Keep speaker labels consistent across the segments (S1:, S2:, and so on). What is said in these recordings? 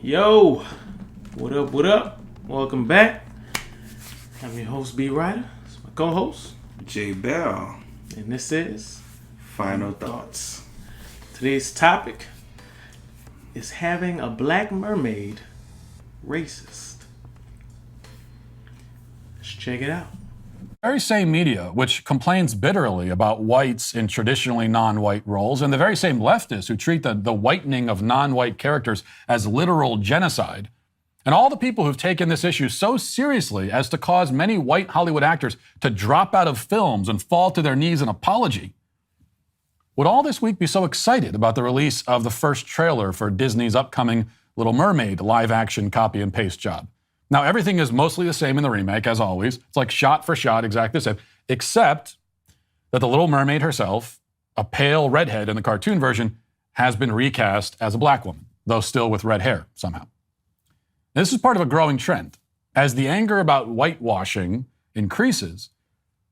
S1: Yo, what up, what up? Welcome back. I'm your host, B. Ryder. It's my co-host,
S2: J. Bell.
S1: And this is
S2: Final Thoughts.
S1: Today's topic is having a black mermaid racist. Let's check it out.
S3: The very same media which complains bitterly about whites in traditionally non-white roles, and the very same leftists who treat the whitening of non-white characters as literal genocide, and all the people who've taken this issue so seriously as to cause many white Hollywood actors to drop out of films and fall to their knees in apology, would all this week be so excited about the release of the first trailer for Disney's upcoming Little Mermaid live-action copy and paste job. Now, everything is mostly the same in the remake, as always. It's like shot for shot, exactly the same, except that the Little Mermaid herself, a pale redhead in the cartoon version, has been recast as a black woman, though still with red hair somehow. This is part of a growing trend. As the anger about whitewashing increases,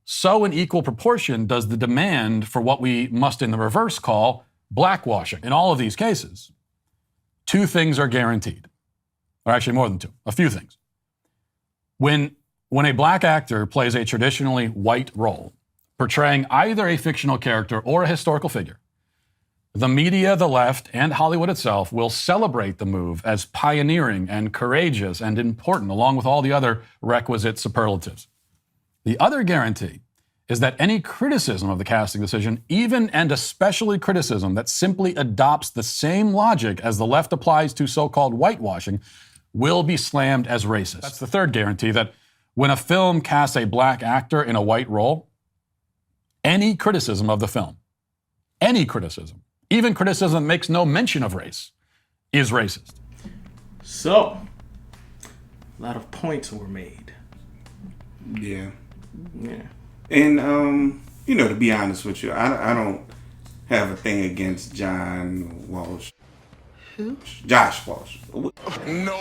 S3: so in equal proportion does the demand for what we must in the reverse call blackwashing. In all of these cases, two things are guaranteed. Or actually more than two, a few things. When a black actor plays a traditionally white role, portraying either a fictional character or a historical figure, the media, the left, and Hollywood itself will celebrate the move as pioneering and courageous and important, along with all the other requisite superlatives. The other guarantee is that any criticism of the casting decision, even and especially criticism that simply adopts the same logic as the left applies to so-called whitewashing, will be slammed as racist. That's the third guarantee, that when a film casts a black actor in a white role, any criticism of the film, any criticism, even criticism that makes no mention of race, is racist.
S1: So, a lot of points were made.
S2: Yeah.
S1: Yeah.
S2: And, to be honest with you, I don't have a thing against John Walsh.
S1: Who?
S2: Josh Walsh.
S4: No.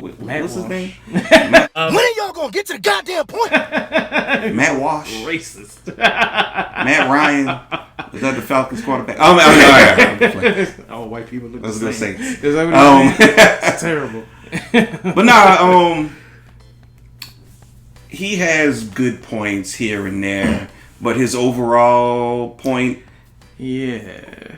S2: What's his name?
S4: When are y'all gonna get to the goddamn point?
S2: Matt Walsh.
S1: Racist.
S2: Matt Ryan. Is that the Falcons quarterback? Oh, man.
S1: All white people look
S2: Let's
S1: the
S2: go
S1: same.
S2: Saints.
S1: Is that what it's terrible.
S2: But nah, he has good points here and there, but his overall point,
S1: yeah,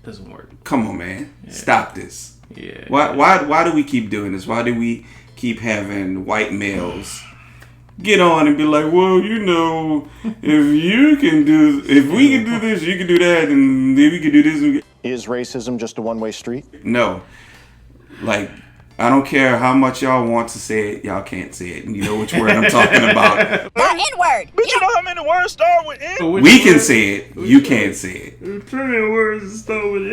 S1: doesn't work.
S2: Come on, man. Yeah. Stop this.
S1: Yeah.
S2: Why do we keep doing this? Why do we keep having white males get on and be like, well, if we can do this, you can do that, and if we can do this.
S5: Is racism just a one-way street?
S2: No. Like, I don't care how much y'all want to say it, y'all can't say it. And you know which word I'm talking about.
S6: The N-word.
S4: But you know how many words start with N?
S2: We can say it, you can't say it.
S1: There's plenty of words that start with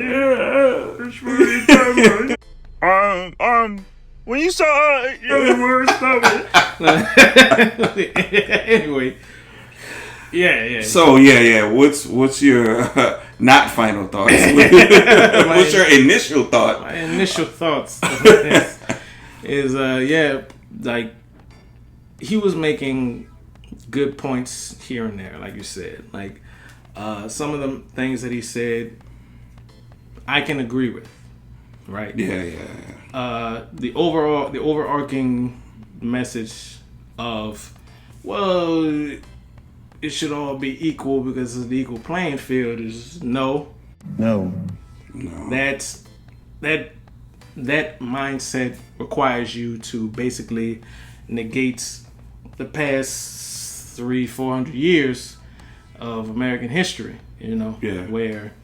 S1: N.
S4: When you saw
S1: words start with Anyway. Yeah.
S2: So what's your not final thoughts? What's your initial thought?
S1: My initial thoughts is like he was making good points here and there, like you said. Like some of the things that he said, I can agree with. Right?
S2: Yeah.
S1: The overarching message of, well, it should all be equal because of the equal playing field is no. That mindset requires you to basically negate the past 300-400 years of American history, where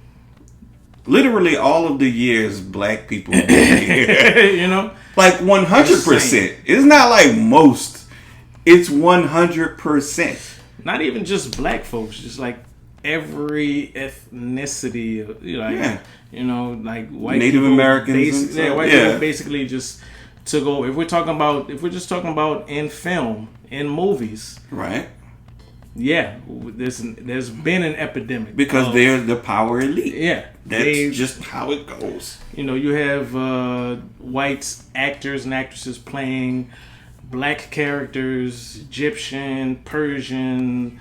S2: literally all of the years black people been here. Like 100%. It's not like most. It's 100%.
S1: Not even just black folks, just like every ethnicity, like white
S2: Native
S1: people,
S2: Americans.
S1: White people basically just took over. If we're just talking about in film, in movies,
S2: right?
S1: Yeah, there's been an epidemic
S2: because they're the power elite.
S1: Yeah,
S2: that's just how it goes.
S1: You have white actors and actresses playing black characters, Egyptian, Persian,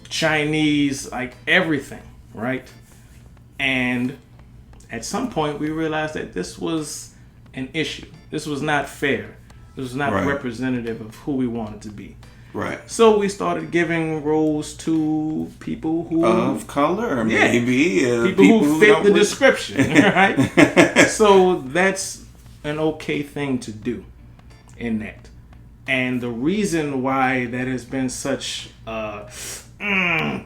S1: Chinese, like everything, right? And at some point we realized that this was an issue. This was not fair. This was not representative of who we wanted to be.
S2: Right.
S1: So we started giving roles to people who
S2: of color, maybe
S1: people who fit the description, right? So that's an okay thing to do in that. And the reason why that has been such a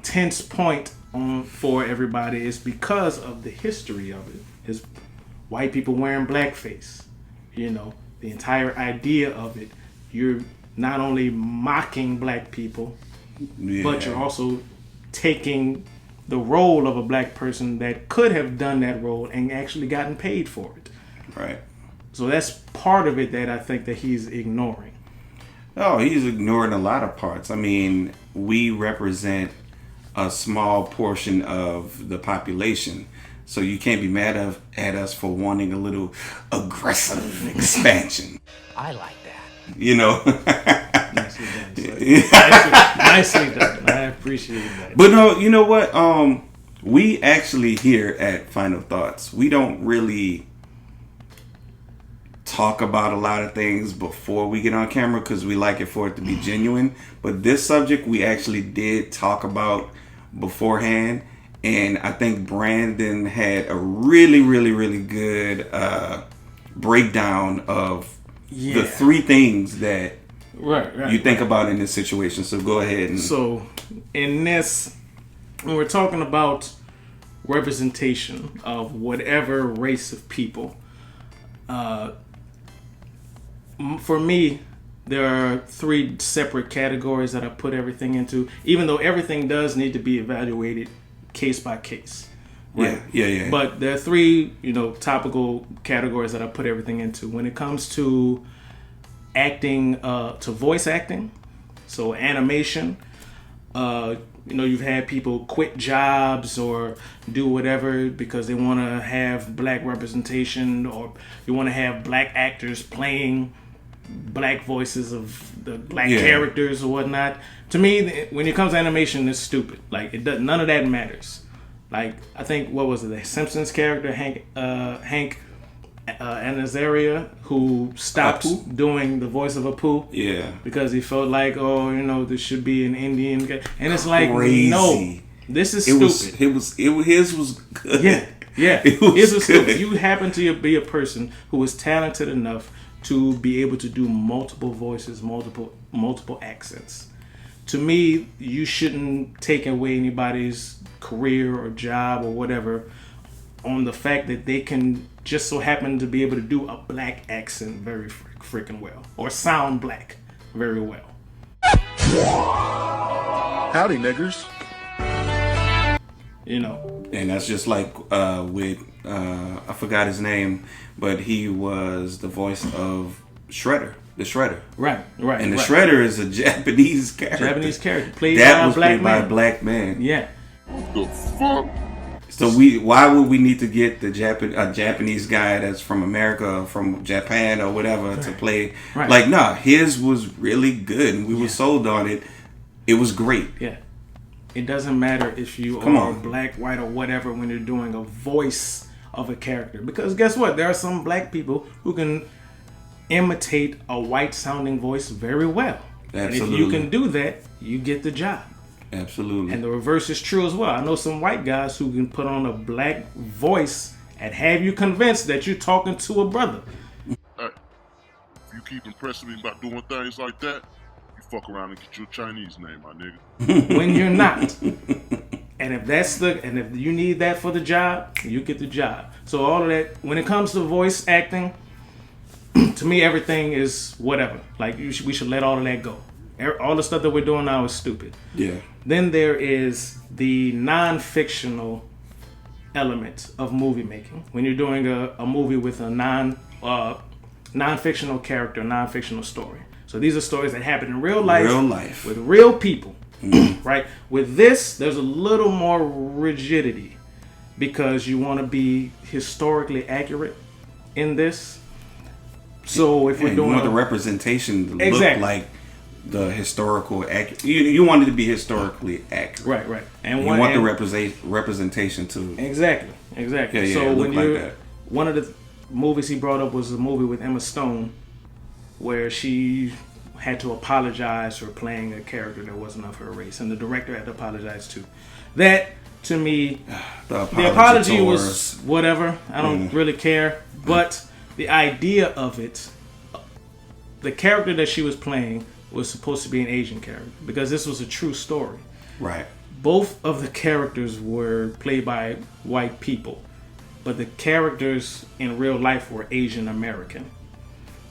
S1: tense point for everybody is because of the history of it. Is white people wearing blackface. You know, the entire idea of it. You're not only mocking black people, but you're also taking the role of a black person that could have done that role and actually gotten paid for it.
S2: Right.
S1: So that's part of it that I think that he's ignoring.
S2: Oh, he's ignoring a lot of parts. I mean, we represent a small portion of the population. So you can't be mad at us for wanting a little aggressive expansion.
S6: I like that.
S2: You know?
S1: Nicely done. Nicely done. I appreciate that.
S2: But no, you know what? We actually here at Final Thoughts, we don't really talk about a lot of things before we get on camera because we like it for it to be genuine. But this subject we actually did talk about beforehand, and I think Brandon had a really, really, really good breakdown of the three things that you think about in this situation. So go ahead.
S1: So in this, when we're talking about representation of whatever race of people, for me, there are three separate categories that I put everything into, even though everything does need to be evaluated case by case. Right?
S2: Yeah.
S1: But there are three, topical categories that I put everything into. When it comes to acting, to voice acting, so animation, you've had people quit jobs or do whatever because they want to have black representation, or you want to have black actors playing black voices of the black characters or whatnot. To me, when it comes to animation, it's stupid. Like, it does, none of that matters. Like, I think, what was it, the Simpsons character Hank Azaria, who stopped doing the voice of Apu, because he felt like, this should be an Indian guy, and it's like, no, this is stupid.
S2: His was good.
S1: His was stupid. You happen to be a person who is talented enough to be able to do multiple voices, multiple accents. To me, you shouldn't take away anybody's career or job or whatever on the fact that they can just so happen to be able to do a black accent very freaking well, or sound black very well.
S4: Howdy, niggers.
S2: And that's just like with I forgot his name, but he was the voice of Shredder, the Shredder.
S1: Right.
S2: And the Shredder is a Japanese character.
S1: Played by
S2: a black man.
S1: Yeah.
S4: What the fuck?
S2: So why would we need to get a Japanese guy that's from America, from Japan or whatever to play?
S1: Right.
S2: Like, nah, his was really good, and we were sold on it. It was great.
S1: Yeah. It doesn't matter if you are black, white, or whatever when you're doing a voice of a character. Because guess what? There are some black people who can imitate a white-sounding voice very well.
S2: Absolutely.
S1: And if you can do that, you get the job.
S2: Absolutely.
S1: And the reverse is true as well. I know some white guys who can put on a black voice and have you convinced that you're talking to a brother.
S4: Hey, if you keep impressing me about doing things like that, you fuck around and get your Chinese name, my nigga.
S1: When you're not. And if you need that for the job, you get the job. So all of that, when it comes to voice acting, to me everything is whatever. Like, we should let all of that go. All the stuff that we're doing now is stupid.
S2: Yeah.
S1: Then there is the non-fictional element of movie making. When you're doing a movie with a non-fictional character, non-fictional story. So these are stories that happen in real life. With real people. Right? With this, there's a little more rigidity because you want to be historically accurate in this. So if we're doing
S2: you want the representation to look like the historical accurate. You wanted to be historically accurate.
S1: Right. And
S2: you want the representation too.
S1: Exactly.
S2: Yeah,
S1: so when
S2: like
S1: you
S2: that.
S1: one of the movies he brought up was a movie with Emma Stone, where she had to apologize for playing a character that wasn't of her race, and the director had to apologize too. That to me, the apology was whatever. I don't really care, but the idea of it, the character that she was playing was supposed to be an Asian character because this was a true story.
S2: Right.
S1: Both of the characters were played by white people, but the characters in real life were Asian American.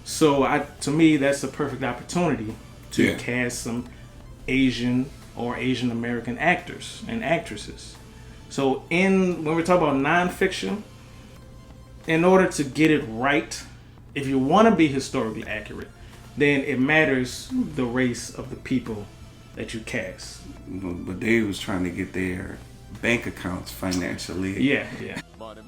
S1: So to me, that's the perfect opportunity to cast some Asian or Asian American actors and actresses. So when we're talking about nonfiction, in order to get it right, if you want to be historically accurate, then it matters the race of the people that you cast.
S2: But they was trying to get their bank accounts financially.
S1: Yeah.
S6: Money.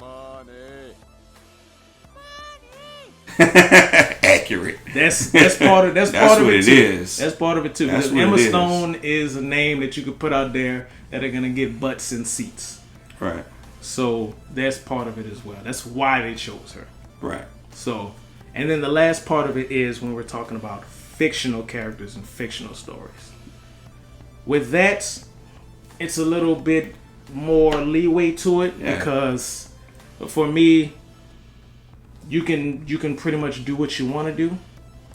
S2: Accurate.
S1: That's part of
S2: That's
S1: part of
S2: what
S1: it
S2: it
S1: too.
S2: is.
S1: That's part of it too.
S2: That's
S1: Because
S2: what
S1: Emma
S2: it is.
S1: Stone is a name that you could put out there that are gonna get butts in seats.
S2: Right.
S1: So that's part of it as well. That's why they chose her.
S2: Right.
S1: So, and then the last part of it is when we're talking about fictional characters and fictional stories. With that, it's a little bit more leeway to it because for me, you can pretty much do what you want to do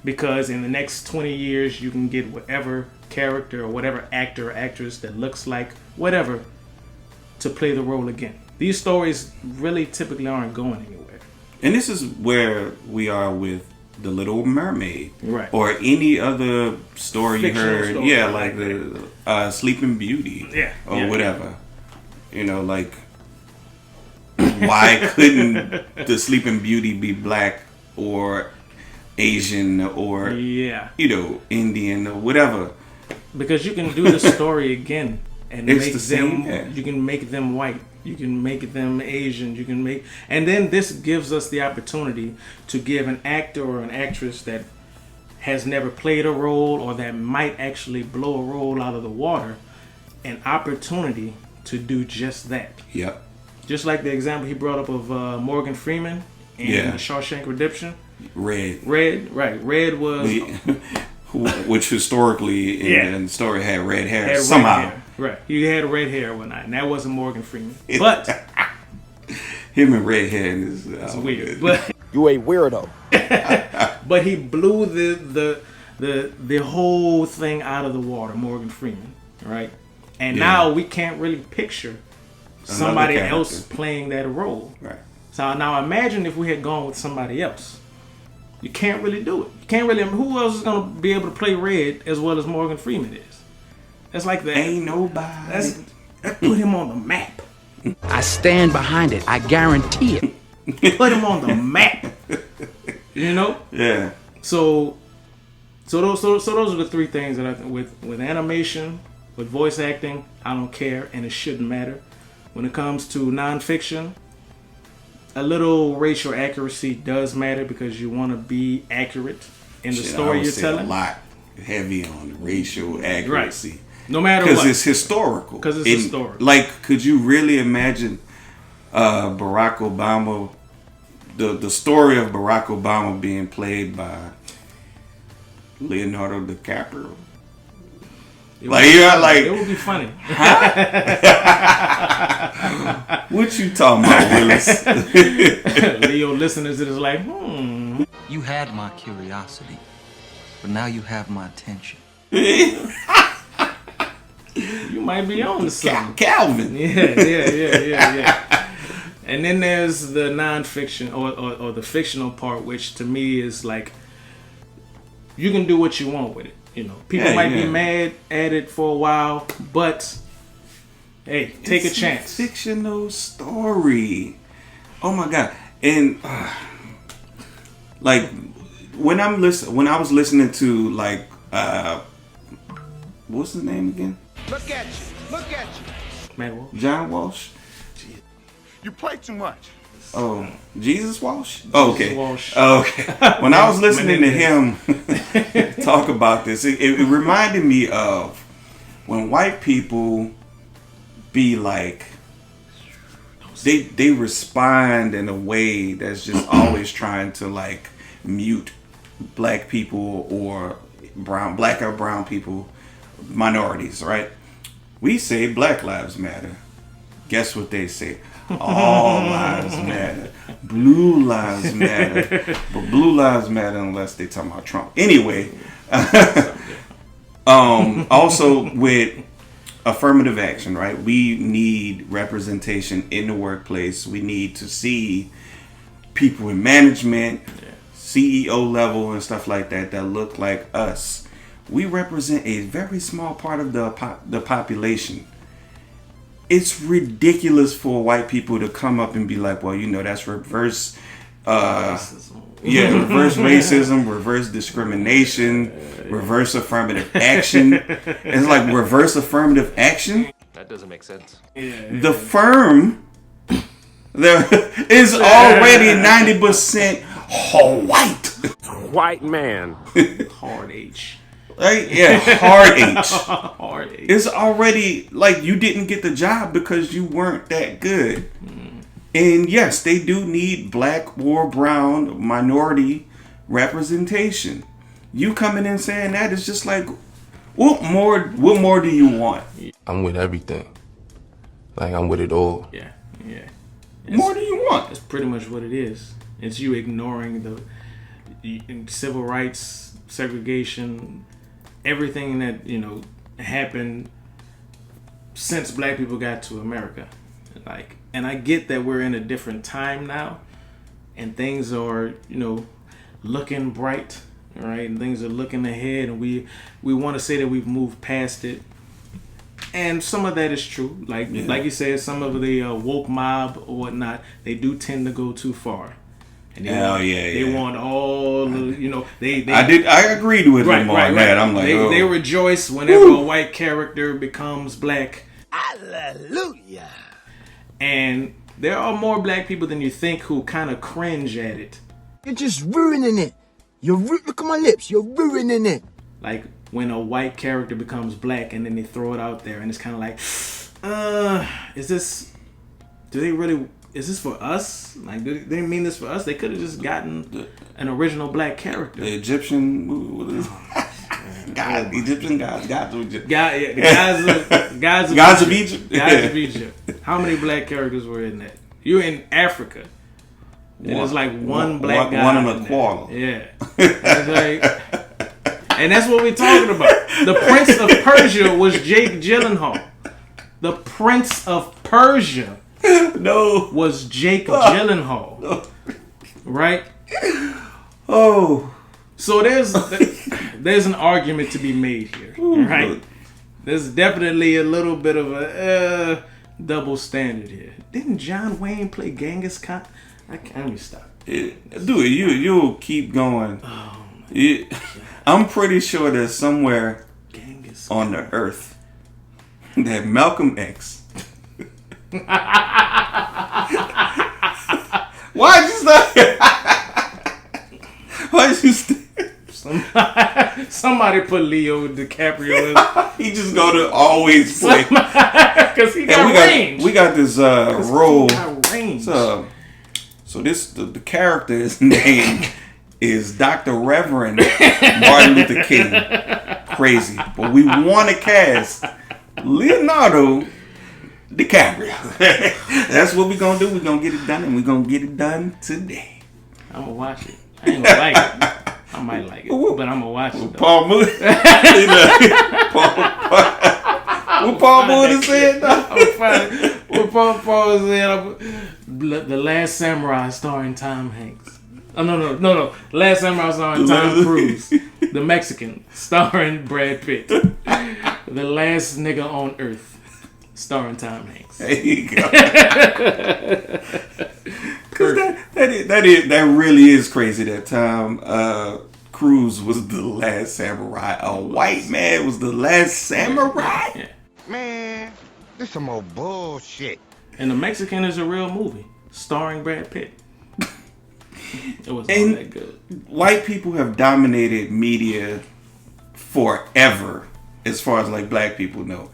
S1: because in the next 20 years you can get whatever character or whatever actor or actress that looks like whatever to play the role again. These stories really typically aren't going anywhere.
S2: And this is where we are with The Little Mermaid.
S1: Right.
S2: Or any other story
S1: Fictional
S2: you heard.
S1: story,
S2: Yeah,
S1: like
S2: the Sleeping Beauty.
S1: Yeah.
S2: Or
S1: Yeah.
S2: whatever. You know, like, why couldn't the Sleeping Beauty be black or Asian or, Indian or whatever?
S1: Because you can do the story again and
S2: It's
S1: make
S2: the same,
S1: them. You can make them white. You can make them Asian. You can make, and then this gives us the opportunity to give an actor or an actress that has never played a role or that might actually blow a role out of the water an opportunity to do just that.
S2: Yep.
S1: Just like the example he brought up of Morgan Freeman in The Shawshank Redemption.
S2: Red,
S1: right. Red was
S2: which historically in the story had red hair
S1: had
S2: somehow.
S1: red hair. Right, he had red hair one night, and that wasn't Morgan Freeman. But
S2: him and red hair is
S1: weird. But
S5: You a weirdo.
S1: but he blew the whole thing out of the water, Morgan Freeman, right? And now we can't really picture somebody
S2: character
S1: else playing that role.
S2: Right.
S1: So now imagine if we had gone with somebody else. You can't really do it. You can't really. Who else is gonna be able to play Red as well as Morgan Freeman is? That's like that.
S2: Ain't nobody.
S1: That's put him on the map.
S7: I stand behind it. I guarantee it.
S1: Put him on the map. You know.
S2: Yeah.
S1: So those are the three things that I think with animation, with voice acting, I don't care, and it shouldn't matter. When it comes to nonfiction, a little racial accuracy does matter because you want to be accurate in the story you're telling.
S2: A lot heavy on racial accuracy.
S1: Right. No matter what.
S2: Because it's historical.
S1: Because it's historical.
S2: Like, could you really imagine Barack Obama, the story of Barack Obama being played by Leonardo DiCaprio?
S1: It would be funny.
S2: What you talking about, Willis?
S1: Leo listeners is like,
S7: You had my curiosity, but now you have my attention.
S1: you might be on to something.
S2: Calvin.
S1: Yeah. And then there's the nonfiction or the fictional part, which to me is like, you can do what you want with it. You know, people might be mad at it for a while, but hey, take a chance.
S2: A fictional story. Oh my god! And like when I was listening to like what's his name again?
S6: Look at you.
S1: Man,
S2: John Walsh.
S6: You play too much.
S2: Oh, Jesus Walsh? Oh, okay.
S1: Walsh.
S2: Oh, okay. When I was listening to him talk about this, it reminded me of when white people be like, they respond in a way that's just always trying to like mute black people or black or brown people, minorities, right? We say Black Lives Matter. Guess what they say? All lives matter. Blue lives matter. But blue lives matter unless they talking about Trump. Anyway, also with affirmative action, right? We need representation in the workplace. We need to see people in management, CEO level and stuff like that look like us. We represent a very small part of the population. It's ridiculous for white people to come up and be like, well, you know, that's reverse racism. Reverse racism, reverse discrimination, reverse affirmative action. It's like reverse affirmative action.
S6: That doesn't make sense.
S2: The firm there is already 90% white.
S6: White man.
S1: Hard H.
S2: Right? Yeah, hard H.
S1: Hard H.
S2: It's already like you didn't get the job because you weren't that good. And yes, they do need black or brown minority representation. You coming in saying that is just like, what more do you want?
S6: I'm with everything. Like, I'm with it all.
S1: Yeah.
S2: More do you want?
S1: That's pretty much what it is. It's you ignoring the civil rights, segregation, everything that, you know, happened since black people got to America. Like, and I get that we're in a different time now and things are, you know, looking bright, right? And things are looking ahead and we want to say that we've moved past it. And some of that is true. Like you said, some of the woke mob or whatnot, they do tend to go too far. And they want all the, you know,
S2: I agreed with him on that. I'm like,
S1: they rejoice whenever a white character becomes black.
S8: Hallelujah.
S1: And there are more black people than you think who kind of cringe at it.
S8: You're just ruining it. Look at my lips. You're ruining it.
S1: Like when a white character becomes black and then they throw it out there and it's kind of like, is this for us? Like, do they mean this for us? They could have just gotten an original black character.
S2: The Egyptian, Egyptian gods of Egypt.
S1: Gods of Egypt. Gods of Egypt. How many black characters were in that? You're in Africa. And there's like one black guy.
S2: One in a koala.
S1: Yeah. And that's what we're talking about. The Prince of Persia was Jake Gyllenhaal. The Prince of Persia was Jake Gyllenhaal. No. Right?
S2: Oh.
S1: So there's an argument to be made here, right? There's definitely a little bit of a double standard here. Didn't John Wayne play Genghis Khan? I can't even stop.
S2: Dude, you'll keep going. Oh, I'm pretty sure there's somewhere on the earth that Malcolm X. Why'd you stop? Why'd you stop?
S1: Somebody put Leo DiCaprio in.
S2: He just gonna always play
S1: because he got range.
S2: We got this role. So the character's name is Dr. Reverend Martin Luther King. Crazy, but we want to cast Leonardo DiCaprio. That's what we're gonna do. We're gonna get it done, and we're gonna get it done today.
S1: I'm gonna watch it. I ain't gonna like it. I might like it, but I'm gonna watch it. Though.
S2: Paul Moon. What Paul Moon said?
S1: What Paul said? The Last Samurai starring Tom Hanks. Oh no. Last Samurai starring Tom Cruise. The Mexican starring Brad Pitt. The Last Nigga on Earth starring Tom Hanks.
S2: There you go. That really is crazy that Tom Cruise was the last samurai. A white man was the last samurai?
S1: Yeah.
S8: Man, this some old bullshit.
S1: And The Mexican is a real movie. starring Brad Pitt. It was all that good.
S2: White people have dominated media forever, as far as like black people know.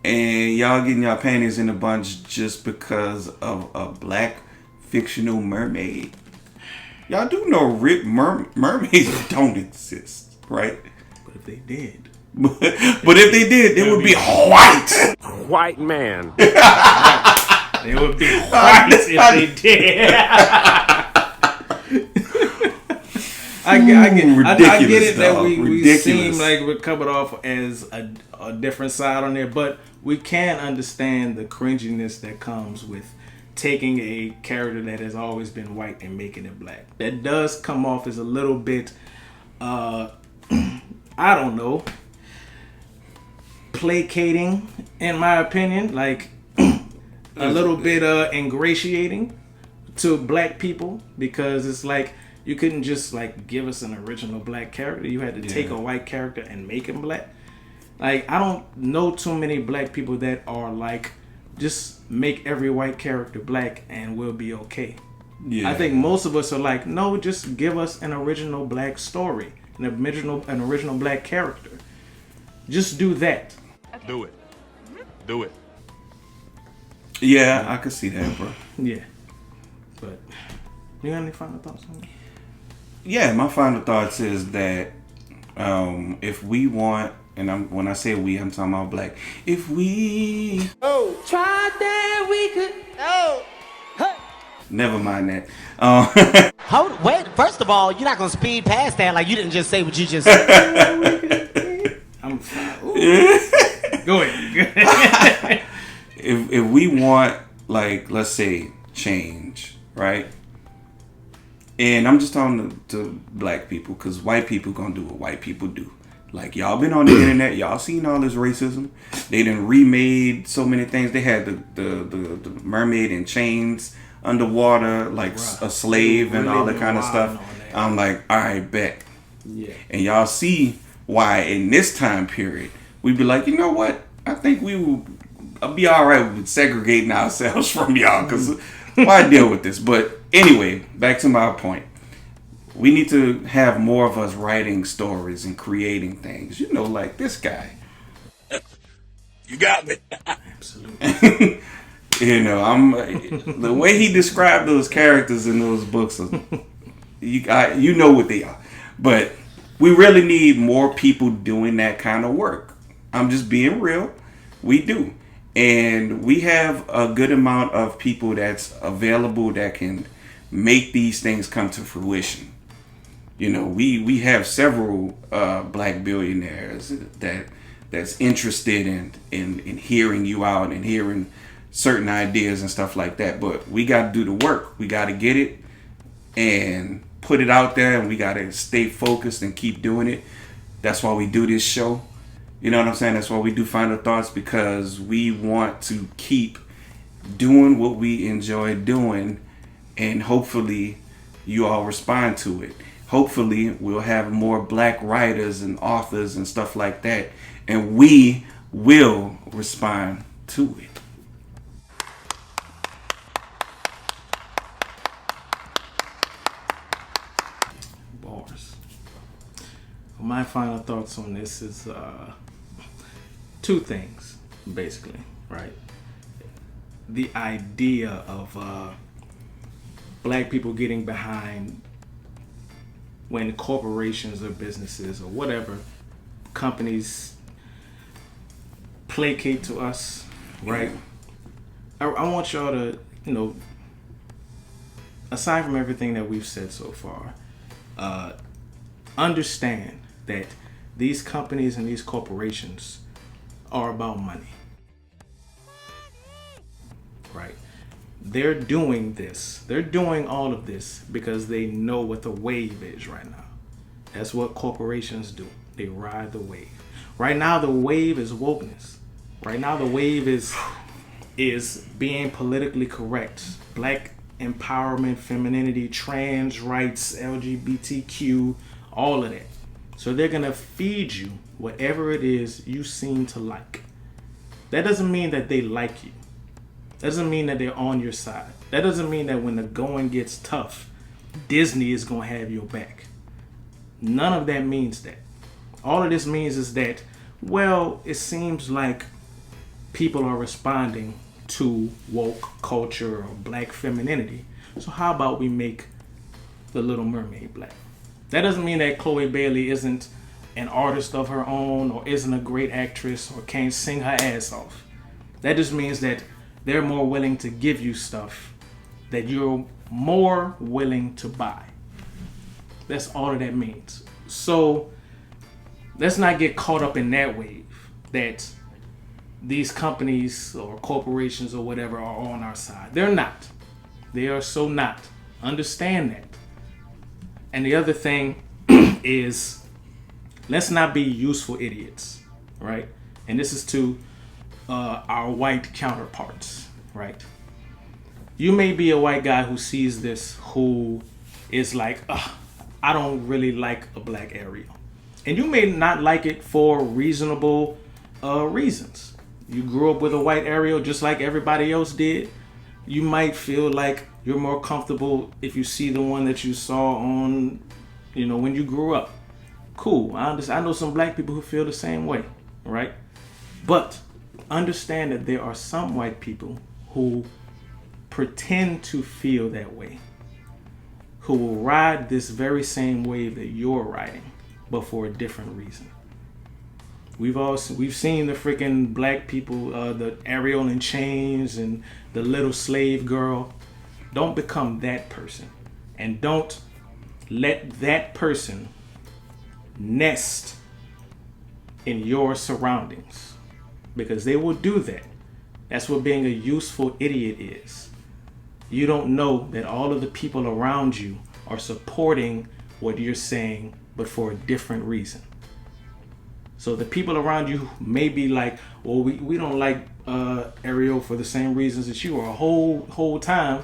S2: And y'all getting y'all panties in a bunch just because of a black fictional mermaid. Y'all do know mermaids don't exist, right?
S1: But if they did.
S2: But if they did, they would be white.
S9: White man.
S1: They would be white if they did. I get it that we seem like we're coming off as a different side on there, but we can understand the cringiness that comes with taking a character that has always been white and making it black. That does come off as a little bit, I don't know, placating, in my opinion. Like, a little bit ingratiating to black people, because it's like you couldn't just like give us an original black character. You had to take a white character and make him black. Like, I don't know too many black people that are like, just make every white character black and we'll be okay. I think most of us are like, no, just give us an original black story, an original black character. Just do that.
S9: Okay. Do it. Do it.
S2: Yeah, I could see that, bro.
S1: Yeah. But you got any final thoughts on that?
S2: Yeah, my final thoughts is that if we want, and when I say we, I'm talking about black. If we
S8: Tried that we could. Oh. Hey.
S2: never mind that.
S10: Wait, first of all, you're not gonna speed past that like you didn't just say what you just said.
S1: Go ahead.
S2: If we want, like, let's say, change, right? And I'm just talking to black people, because white people gonna do what white people do. Like, y'all been on the internet, y'all seen all this racism. They done remade so many things. They had the mermaid in chains underwater, like a slave and all that kind of stuff. I'm like, all right, bet.
S1: Yeah.
S2: And y'all see why in this time period we'd be like, you know what? I think we will be all right with segregating ourselves from y'all, because why deal with this? But anyway, back to my point. We need to have more of us writing stories and creating things. You know, like this guy.
S9: You got me.
S1: Absolutely.
S2: You know, the way he described those characters in those books, you know what they are. But we really need more people doing that kind of work. I'm just being real. We do. And we have a good amount of people that's available that can make these things come to fruition. You know, we have several black billionaires that's interested in hearing you out and hearing certain ideas and stuff like that. But we got to do the work. We got to get it and put it out there, and we got to stay focused and keep doing it. That's why we do this show. You know what I'm saying? That's why we do Final Thoughts, because we want to keep doing what we enjoy doing, and hopefully you all respond to it. Hopefully we'll have more black writers and authors and stuff like that, and we will respond to it.
S1: Bars. My final thoughts on this is two things, basically, right? The idea of black people getting behind when corporations or businesses or whatever companies placate to us, right? I want y'all to, you know, aside from everything that we've said so far, understand that these companies and these corporations are about money, right? They're doing this. They're doing all of this because they know what the wave is right now. That's what corporations do. They ride the wave. Right now, the wave is wokeness. Right now, the wave is being politically correct. Black empowerment, femininity, trans rights, LGBTQ, all of that. So they're going to feed you whatever it is you seem to like. That doesn't mean that they like you. That doesn't mean that they're on your side. That doesn't mean that when the going gets tough, Disney is going to have your back. None of that means that. All of this means is that, well, it seems like people are responding to woke culture or black femininity. So how about we make the Little Mermaid black? That doesn't mean that Chloe Bailey isn't an artist of her own or isn't a great actress or can't sing her ass off. That just means that they're more willing to give you stuff that you're more willing to buy. That's all that means. So let's not get caught up in that wave that these companies or corporations or whatever are on our side. They're not. They are so not. Understand that. And the other thing is, let's not be useful idiots, right? And this is to our white counterparts, right? You may be a white guy who sees this, who is like, I don't really like a black Ariel. And you may not like it for reasonable reasons. You grew up with a white Ariel just like everybody else did. You might feel like you're more comfortable if you see the one that you saw on, when you grew up. Cool. I know some black people who feel the same way, right? But understand that there are some white people who pretend to feel that way, who will ride this very same wave that you're riding, but for a different reason. We've seen the freaking black people, the Ariel in chains and the little slave girl. Don't become that person, and don't let that person nest in your surroundings, because they will do that. That's what being a useful idiot is. You don't know that all of the people around you are supporting what you're saying, but for a different reason. So the people around you may be like, well, we don't like Ariel for the same reasons that you are a whole time.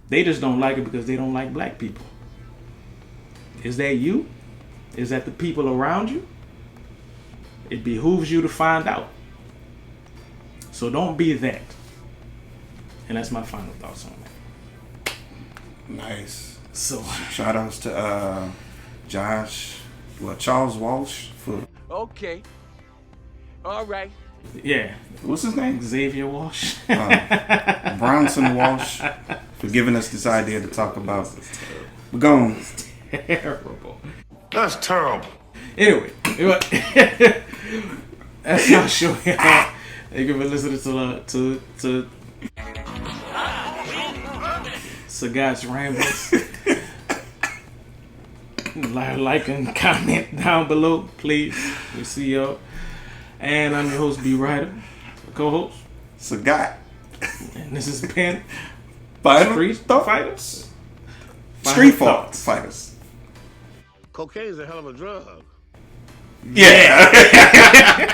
S1: They just don't like it because they don't like black people. Is that you? Is that the people around you? It behooves you to find out. So don't be that. And that's my final thoughts on that.
S2: Nice.
S1: So
S2: shout outs to Charles Walsh for.
S9: Okay. All right.
S2: Yeah. What's his name?
S1: Xavier Walsh.
S2: Bronson Walsh for giving us this idea to talk about. We're going.
S1: Terrible.
S9: That's terrible.
S1: Anyway, that's our show. Thank you for listening to Sagat's Rambles. Like and comment down below, please. We see y'all. And I'm your host, B. Ryder. Co-host,
S2: Sagat.
S1: And this is Ben.
S2: Street Fighters. Street Fighters.
S9: Cocaine's a hell of a drug.
S2: Yeah.